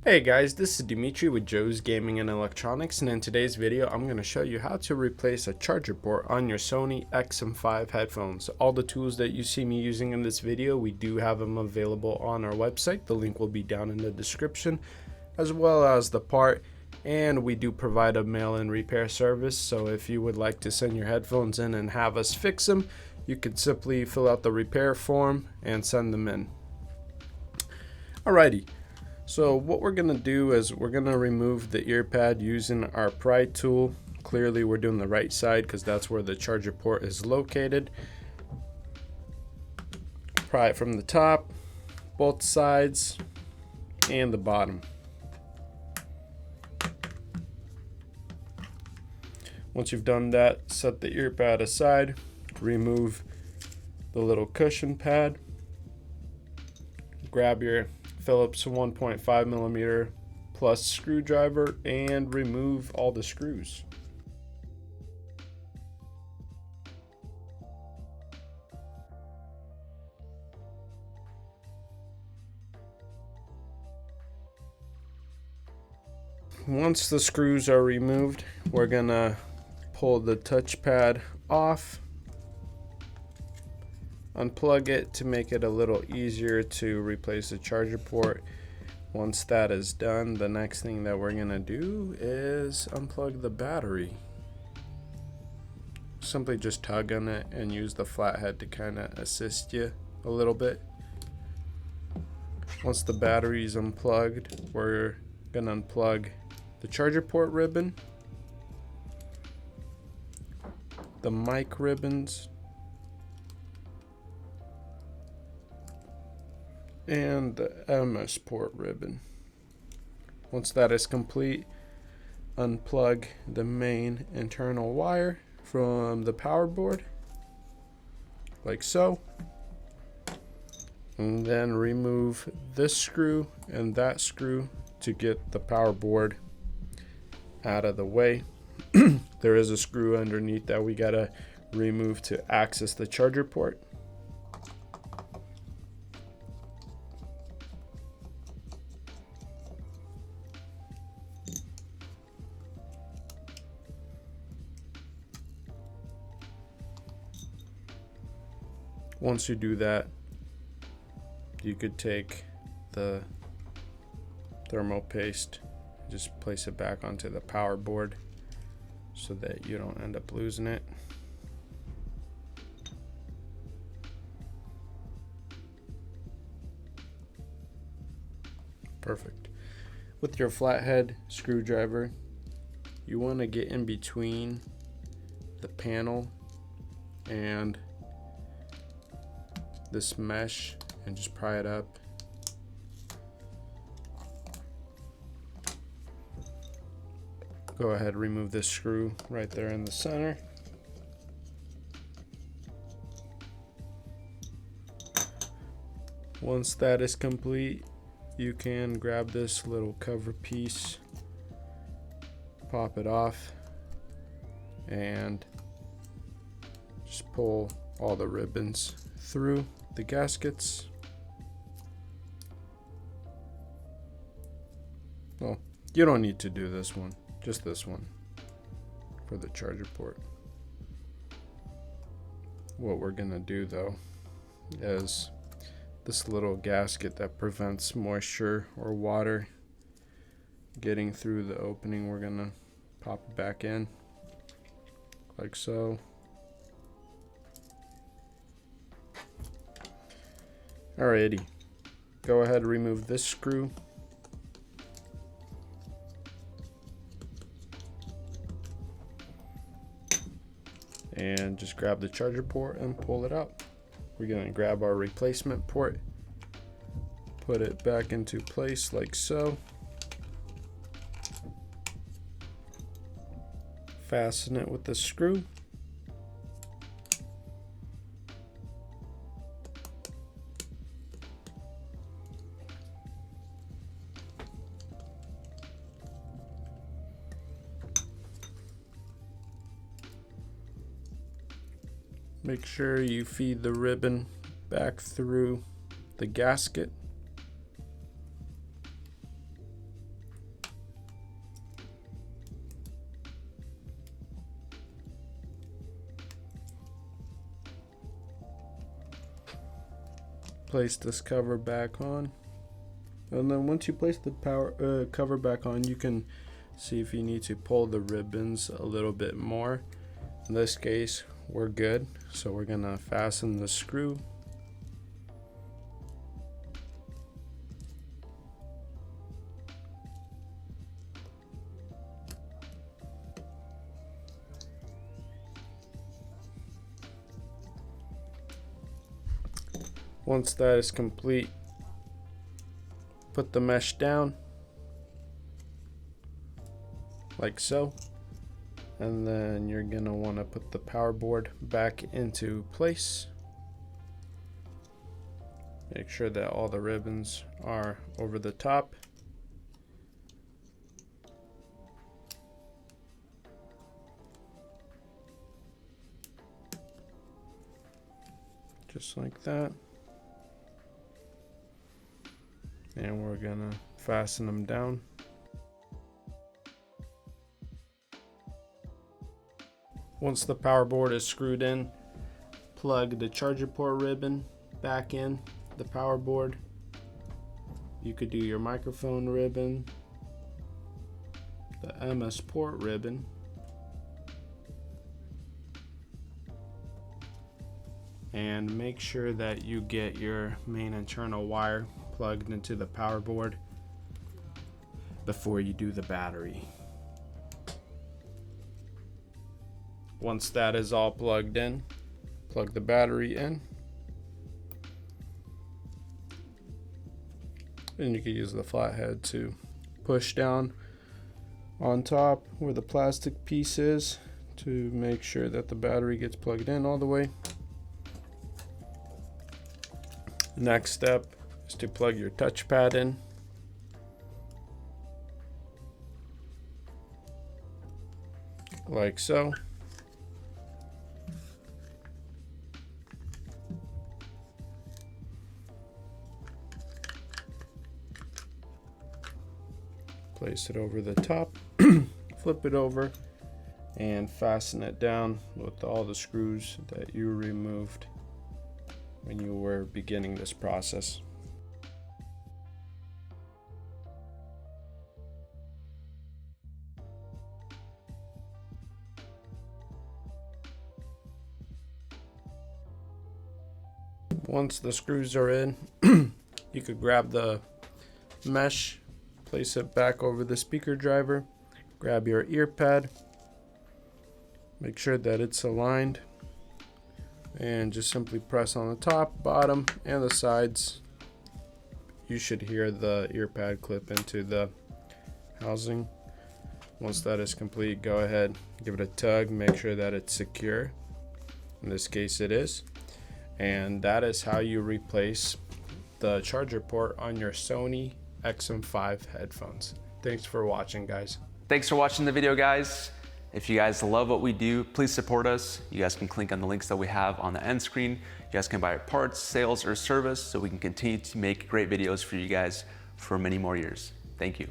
Hey guys, this is Dimitri with Joe's Gaming and Electronics, and in today's video I'm going to show you how to replace a charger port on your Sony XM5 headphones. All the tools that you see me using in this video, we do have them available on our website. The link will be down in the description, as well as the part, and we do provide a mail-in repair service, so if you would like to send your headphones in and have us fix them, you could simply fill out the repair form and send them in. Alrighty. So what we're going to do is we're going to remove the ear pad using our pry tool. Clearly we're doing the right side because that's where the charger port is located. Pry it from the top, both sides, and the bottom. Once you've done that, set the ear pad aside, remove the little cushion pad, grab your Phillips 1.5mm plus screwdriver and remove all the screws. Once the screws are removed, we're gonna pull the touchpad off, unplug it to make it a little easier to replace the charger port. Once that is done, the next thing that we're gonna do is unplug the battery. Simply just tug on it and use the flathead to kind of assist you a little bit. Once the battery is unplugged, we're gonna unplug the charger port ribbon, the mic ribbons, and the MS port ribbon. Once that is complete, unplug the main internal wire from the power board, like so, and then remove this screw and that screw to get the power board out of the way. There is a screw underneath that we gotta remove to access the charger port. Once you do that, you could take the thermal paste, just place it back onto the power board so that you don't end up losing it. Perfect. With your flathead screwdriver, you want to get in between the panel and this mesh and just pry it up. Go ahead, remove this screw right there in the center. Once that is complete, you can grab this little cover piece, pop it off, and just pull all the ribbons through the gaskets. Well, you don't need to do this one, just this one for the charger port. What we're gonna do though is this little gasket that prevents moisture or water getting through the opening, we're gonna pop it back in like so. Alrighty, go ahead and remove this screw. And just grab the charger port and pull it out. We're going to grab our replacement port, put it back into place like so. Fasten it with the screw. Make sure you feed the ribbon back through the gasket. place this cover back on. And then once you place the cover back on, you can see if you need to pull the ribbons a little bit more. In this case, we're good. So we're gonna fasten the screw. Once that is complete, put the mesh down like so, and then you're gonna want to put the power board back into place. Make sure that all the ribbons are over the top. Just like that. And we're gonna fasten them down. Once the power board is screwed in, plug the charger port ribbon back in the power board. You could do your microphone ribbon, the MS port ribbon, and make sure that you get your main internal wire plugged into the power board before you do the battery. Once that is all plugged in, plug the battery in, and you can use the flathead to push down on top where the plastic piece is to make sure that the battery gets plugged in all the way. Next step is to plug your touchpad in. Like so. Place it over the top, flip it over, and fasten it down with all the screws that you removed when you were beginning this process. Once the screws are in, you could grab the mesh, place it back over the speaker driver, grab your ear pad, make sure that it's aligned, and just simply press on the top, bottom, and the sides. You should hear the ear pad clip into the housing. Once that is complete, go ahead, give it a tug, make sure that it's secure. In this case it is. And that is how you replace the charger port on your Sony XM5 headphones. Thanks for watching, guys. Thanks for watching the video, guys. If you guys love what we do, please support us. You guys can click on the links that we have on the end screen. You guys can buy parts, sales, or service so we can continue to make great videos for you guys for many more years. Thank you.